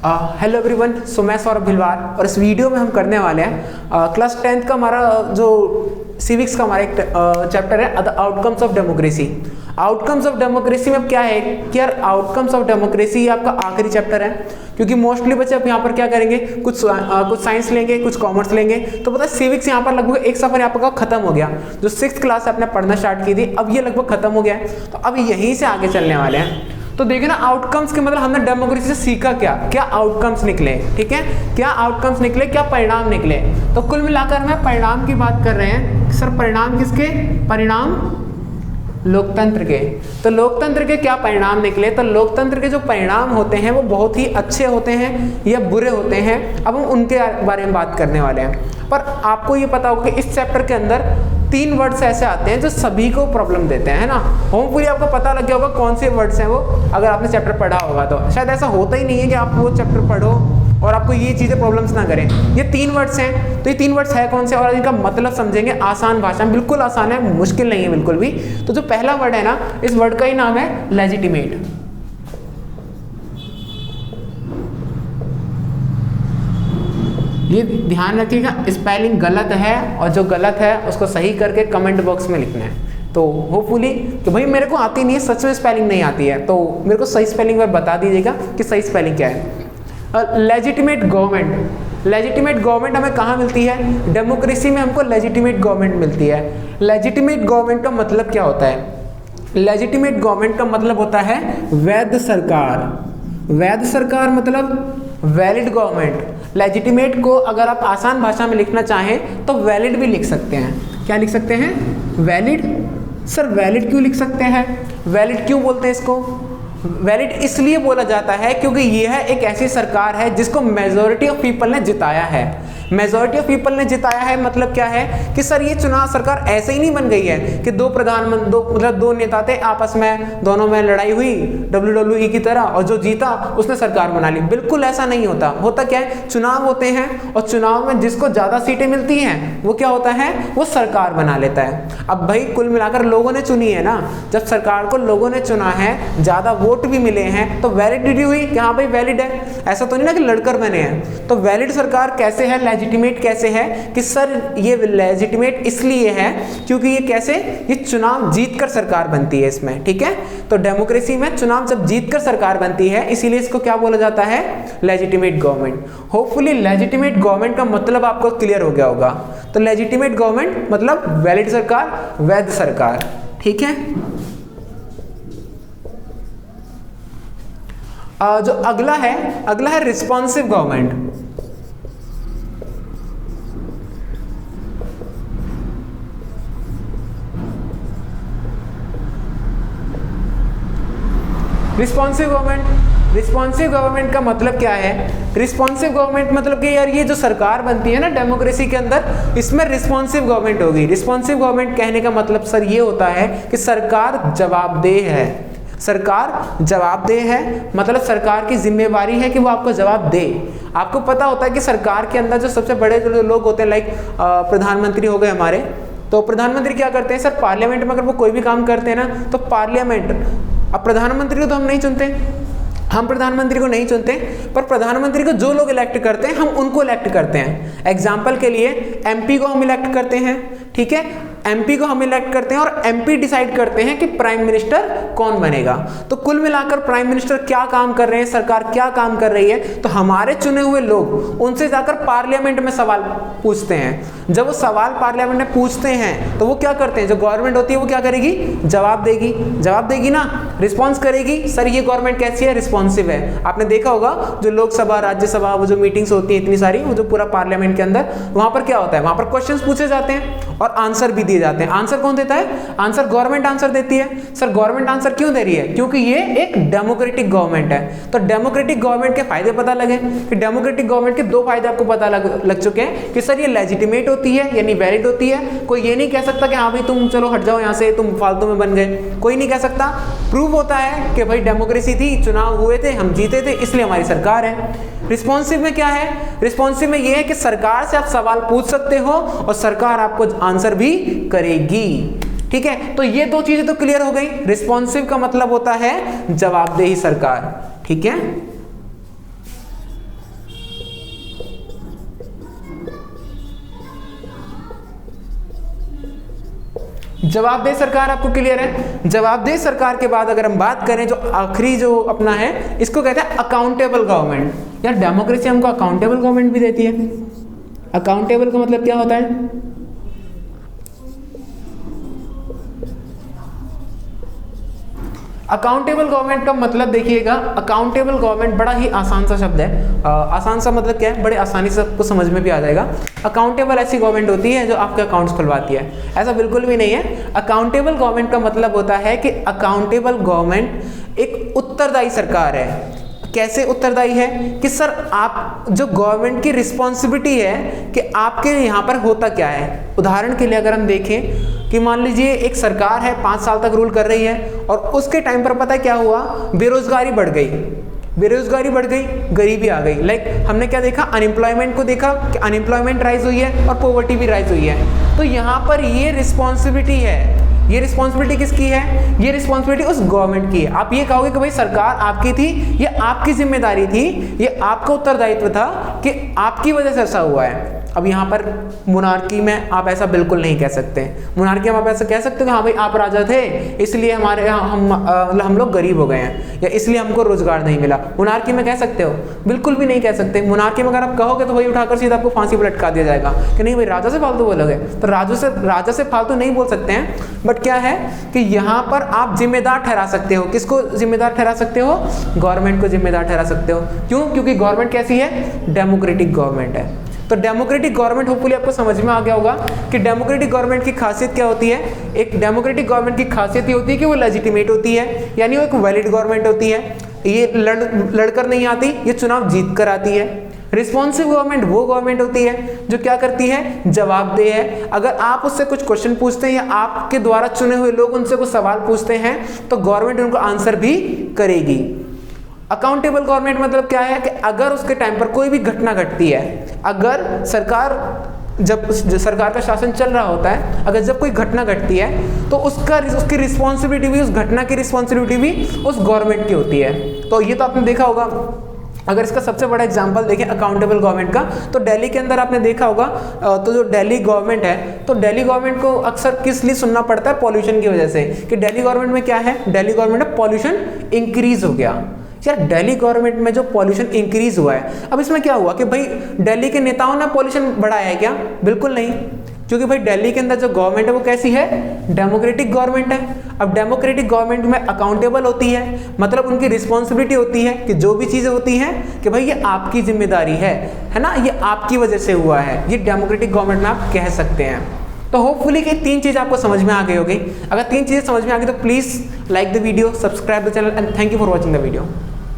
Hello everyone, सो मैं सौरभ भिलवार और इस वीडियो में हम करने वाले हैं क्लास 10th का हमारा जो सिविक्स का हमारा एक चैप्टर है the outcomes of democracy. Outcomes of democracy में अब क्या है कि यार आउटकम्स ऑफ डेमोक्रेसी ये आपका आखिरी चैप्टर है, क्योंकि मोस्टली बच्चे अब यहाँ पर क्या करेंगे, कुछ साइंस लेंगे, कुछ कॉमर्स लेंगे। तो पता है सिविक्स यहाँ पर लगभग एक सफर यहाँ पर खत्म हो गया। जो 6th क्लास से आपने पढ़ना स्टार्ट की थी अब ये लगभग खत्म हो गया है, तो अब यहीं से आगे चलने वाले हैं। तो देखिए ना, आउटकम्स के मतलब हमने डेमोक्रेसी से सीखा क्या क्या आउटकम्स निकले, ठीक है, क्या आउटकम्स निकले, क्या परिणाम निकले। तो कुल मिलाकर मैं परिणाम की बात कर रहे हैं। सर परिणाम किसके? परिणाम लोकतंत्र के। तो लोकतंत्र के क्या परिणाम निकले? तो लोकतंत्र के जो परिणाम होते हैं वो बहुत ही अच्छे होते हैं या बुरे होते हैं। अब हम उनके बारे में बात करने वाले हैं। पर आपको ये पता होगा कि इस चैप्टर के अंदर 3 वर्ड्स ऐसे आते हैं जो सभी को प्रॉब्लम देते हैं, है ना। होपफुली आपको पता लग गया होगा कौन से वर्ड्स हैं वो, अगर आपने चैप्टर पढ़ा होगा। तो शायद ऐसा होता ही नहीं है कि आप वो चैप्टर पढ़ो और आपको ये चीज़ें प्रॉब्लम्स ना करें। ये 3 वर्ड्स हैं, तो ये 3 वर्ड्स है कौन से और इनका मतलब समझेंगे आसान भाषा में। बिल्कुल आसान है, मुश्किल नहीं है बिल्कुल भी। तो जो पहला वर्ड है ना, इस वर्ड का ही नाम है लेजिटिमेट। ये ध्यान रखिएगा, स्पेलिंग गलत है और जो गलत है उसको सही करके कमेंट बॉक्स में लिखना है। तो होपफुली कि भाई मेरे को आती नहीं है, सच में स्पेलिंग नहीं आती है, तो मेरे को सही स्पेलिंग में बता दीजिएगा कि सही स्पेलिंग क्या है। Legitimate government. लेजिटिमेट गवर्नमेंट हमें कहाँ मिलती है? डेमोक्रेसी में हमको लेजिटिमेट गवर्नमेंट मिलती है। लेजिटिमेट गवर्नमेंट का मतलब क्या होता है? लेजिटिमेट गवर्नमेंट का मतलब होता है वैध सरकार। वैध सरकार मतलब वैलिड गवर्नमेंट। लेजिटिमेट को अगर आप आसान भाषा में लिखना चाहें तो वैलिड भी लिख सकते हैं। क्या लिख सकते हैं? वैलिड। सर वैलिड क्यों लिख सकते हैं? वैलिड क्यों बोलते हैं इसको? वैलिड इसलिए बोला जाता है क्योंकि यह एक ऐसी सरकार है जिसको मेजॉरिटी ऑफ पीपल ने जिताया है। मेजॉरिटी ऑफ पीपल ने जिताया है मतलब क्या है कि सर ये चुनाव सरकार ऐसे ही नहीं बन गई है कि दो नेता थे, आपस में दोनों में लड़ाई हुई WWE की तरह और जो जीता उसने सरकार बना ली। बिल्कुल ऐसा नहीं होता। होता क्या है, चुनाव होते हैं और चुनाव में जिसको ज्यादा सीटें मिलती हैं वो क्या होता है, वो सरकार बना लेता है। अब भाई कुल मिलाकर लोगों ने चुनी है ना, जब सरकार को लोगों ने चुना है, ज्यादा वोट भी मिले हैं, तो वैलिडिटी हुई कि हाँ भाई वैलिड है। ऐसा तो नहीं ना कि लड़कर बने हैं। तो वैलिड सरकार कैसे है, लेजिटिमेट कैसे है कि सर ये लेजिटिमेट इसलिए है क्योंकि ये कैसे, ये चुनाव जीतकर सरकार बनती है इसमें, ठीक है। तो डेमोक्रेसी में चुनाव जब जीतकर सरकार बनती है इसीलिए इसको क्या बोला जाता है, legitimate government. Hopefully legitimate government का मतलब आपको क्लियर हो गया होगा। तो लेजिटिमेट गवर्नमेंट मतलब वैलिड सरकार, वैध सरकार, ठीक है। जो अगला है रिस्पॉन्सिव गवर्नमेंट। रिस्पॉन्सिव गवर्नमेंट का मतलब क्या है? रिस्पॉन्सिव गवर्नमेंट मतलब कि यार ये जो सरकार बनती है ना डेमोक्रेसी के अंदर, इसमें रिस्पॉन्सिव गवर्नमेंट होगी। रिस्पॉन्सिव गवर्नमेंट कहने का मतलब सर ये होता है कि सरकार जवाबदेह है। सरकार जवाबदेह है मतलब सरकार की जिम्मेवारी है कि वो आपको जवाब दे। आपको पता होता है कि सरकार के अंदर जो सबसे बड़े जो लोग होते हैं, लाइक प्रधानमंत्री हो गए हमारे, तो प्रधानमंत्री क्या करते हैं सर, पार्लियामेंट में अगर वो कोई भी काम करते हैं ना तो पार्लियामेंट, अब प्रधानमंत्री को तो हम नहीं चुनते, हम प्रधानमंत्री को नहीं चुनते, पर प्रधानमंत्री को जो लोग इलेक्ट करते हैं हम उनको इलेक्ट करते हैं। एग्जाम्पल के लिए एमपी को हम इलेक्ट करते हैं, ठीक है, एमपी को हम इलेक्ट करते हैं और एमपी डिसाइड करते हैं कि प्राइम मिनिस्टर कौन बनेगा। तो कुल मिलाकर प्राइम मिनिस्टर क्या काम कर रहे हैं, सरकार क्या काम कर रही है, तो हमारे चुने हुए लोग उनसे जाकर पार्लियामेंट में सवाल पूछते हैं। जब वो सवाल पार्लियामेंट में पूछते हैं तो वो क्या करते हैं, जो गवर्नमेंट होती है वो क्या करेगी, जवाब देगी ना, रिस्पॉन्स करेगी। सर ये गवर्नमेंट कैसी है, रिस्पॉन्सिव है। आपने देखा होगा जो लोकसभा, राज्यसभा, वो जो मीटिंग्स होती है इतनी सारी, वो जो पूरा पार्लियामेंट के अंदर, वहां पर क्या होता है, वहां पर क्वेश्चंस पूछे जाते हैं और आंसर भी दिए जाते हैं। आंसर कौन देता है? आंसर गवर्नमेंट आंसर देती है। सर गवर्नमेंट आंसर क्यों दे रही है? क्योंकि ये एक डेमोक्रेटिक गवर्नमेंट है। तो डेमोक्रेटिक गवर्नमेंट के फायदे पता लगे कि डेमोक्रेटिक गवर्नमेंट के 2 फायदे आपको पता लग चुके हैं कि सर ये लेजिटिमेट होती है यानी वैलिड होती है। कोई ये नहीं कह सकता कि हाँ भाई तुम चलो हट जाओ यहाँ से, तुम फालतू में बन गए, कोई नहीं कह सकता। प्रूव होता है कि भाई डेमोक्रेसी थी, चुनाव हुए थे, हम जीते थे, इसलिए हमारी सरकार है। रिस्पॉन्सिव में क्या है? रिस्पॉन्सिव में यह है कि सरकार से आप सवाल पूछ सकते हो और सरकार आपको आंसर भी करेगी। ठीक है, तो ये 2 चीजें तो क्लियर हो गई। रिस्पॉन्सिव का मतलब होता है जवाबदेही सरकार। ठीक है, जवाबदेह सरकार आपको क्लियर है? जवाबदेह सरकार के बाद अगर हम बात करें जो आखिरी जो अपना है, इसको कहते हैं अकाउंटेबल गवर्नमेंट। यार डेमोक्रेसी हमको अकाउंटेबल गवर्नमेंट भी देती है। अकाउंटेबल का मतलब क्या होता है? अकाउंटेबल गवर्नमेंट का मतलब देखिएगा, अकाउंटेबल गवर्नमेंट बड़ा ही आसान सा शब्द है। आसान सा मतलब क्या है? बड़े आसानी से आपको समझ में भी आ जाएगा। अकाउंटेबल ऐसी गवर्नमेंट होती है जो आपके अकाउंट्स खुलवाती है, ऐसा बिल्कुल भी नहीं है। अकाउंटेबल गवर्नमेंट का मतलब होता है कि अकाउंटेबल गवर्नमेंट एक उत्तरदायी सरकार है। कैसे उत्तरदायी है? कि सर आप जो गवर्नमेंट की रिस्पॉन्सिबिलिटी है कि आपके यहाँ पर होता क्या है। उदाहरण के लिए अगर हम देखें कि मान लीजिए एक सरकार है 5 साल तक रूल कर रही है और उसके टाइम पर पता है क्या हुआ? बेरोजगारी बढ़ गई, बेरोजगारी बढ़ गई, गरीबी आ गई। लाइक हमने क्या देखा? अनएम्प्लॉयमेंट को देखा कि अनएम्प्लॉयमेंट राइज हुई है और पॉवर्टी भी राइज हुई है। तो यहाँ पर ये रिस्पॉन्सिबिलिटी है। ये रिस्पॉन्सिबिलिटी किसकी है? ये रिस्पॉन्सिबिलिटी उस गवर्नमेंट की है। आप ये कहोगे कि भाई सरकार आपकी थी, ये आपकी जिम्मेदारी थी, ये आपका उत्तरदायित्व था कि आपकी वजह से ऐसा हुआ है। अब यहाँ पर मोनार्की में आप ऐसा बिल्कुल नहीं कह सकते। मोनार्की में आप ऐसा कह सकते हो कि हाँ भाई आप राजा थे इसलिए हमारे हम लोग गरीब हो गए हैं या इसलिए हमको रोजगार नहीं मिला। मोनार्की में कह सकते हो? बिल्कुल भी नहीं कह सकते। मोनार्की में अगर आप कहोगे तो भाई उठाकर सीधा आपको फांसी पर लटका दिया जाएगा कि नहीं भाई राजा से फालतू बोलोगे। तो राजा से फालतू नहीं बोल सकते हैं, बट क्या है कि यहाँ पर आप जिम्मेदार ठहरा सकते हो। किसको जिम्मेदार ठहरा सकते हो? गवर्नमेंट को जिम्मेदार ठहरा सकते हो। क्यों? क्योंकि गवर्नमेंट कैसी है? डेमोक्रेटिक गवर्नमेंट है। तो डेमोक्रेटिक गवर्नमेंट होपफुली आपको समझ में आ गया होगा कि डेमोक्रेटिक गवर्नमेंट की खासियत क्या होती है। एक डेमोक्रेटिक गवर्नमेंट की खासियत ये होती है कि वो लेजिटिमेट होती है, यानी वो एक वैलिड गवर्नमेंट होती है। ये लड़कर नहीं आती, ये चुनाव जीत कर आती है। रिस्पॉन्सिव गवर्नमेंट वो गवर्नमेंट होती है जो क्या करती है? जवाबदेह है। अगर आप उससे कुछ क्वेश्चन पूछते हैं या आपके द्वारा चुने हुए लोग उनसे कुछ सवाल पूछते हैं तो गवर्नमेंट उनको आंसर भी करेगी। अकाउंटेबल गवर्नमेंट मतलब क्या है कि अगर उसके टाइम पर कोई भी घटना घटती है, अगर जब सरकार का शासन चल रहा होता है, अगर जब कोई घटना घटती है तो उसकी रिस्पॉन्सिबिलिटी भी, उस घटना की रिस्पॉन्सिबिलिटी भी उस गवर्नमेंट की होती है। तो ये तो आपने देखा होगा। अगर इसका सबसे बड़ा एग्जांपल देखें अकाउंटेबल गवर्नमेंट का, तो दिल्ली के अंदर आपने देखा होगा, तो जो दिल्ली गवर्नमेंट है, तो दिल्ली गवर्नमेंट को अक्सर किस लिए सुनना पड़ता है? पॉल्यूशन की वजह से। कि दिल्ली गवर्नमेंट में क्या है? दिल्ली गवर्नमेंट में पॉल्यूशन इंक्रीज हो गया। यार दिल्ली गवर्नमेंट में जो पॉल्यूशन इंक्रीज हुआ है, अब इसमें क्या हुआ कि भाई दिल्ली के नेताओं ने पॉल्यूशन बढ़ाया है क्या? बिल्कुल नहीं, क्योंकि भाई दिल्ली के अंदर जो गवर्नमेंट है वो कैसी है? डेमोक्रेटिक गवर्नमेंट है। अब डेमोक्रेटिक गवर्नमेंट में अकाउंटेबल होती है, मतलब उनकी रिस्पॉन्सिबिलिटी होती है कि जो भी चीज़ें होती हैं कि भाई ये आपकी जिम्मेदारी है ना, ये आपकी वजह से हुआ है। ये डेमोक्रेटिक गवर्नमेंट में आप कह सकते हैं। तो होपफुली कि 3 चीज़ आपको समझ में आ गई होगी। अगर 3 चीज़ें समझ में आ गई तो please like the video, subscribe the channel and thank you for watching the video.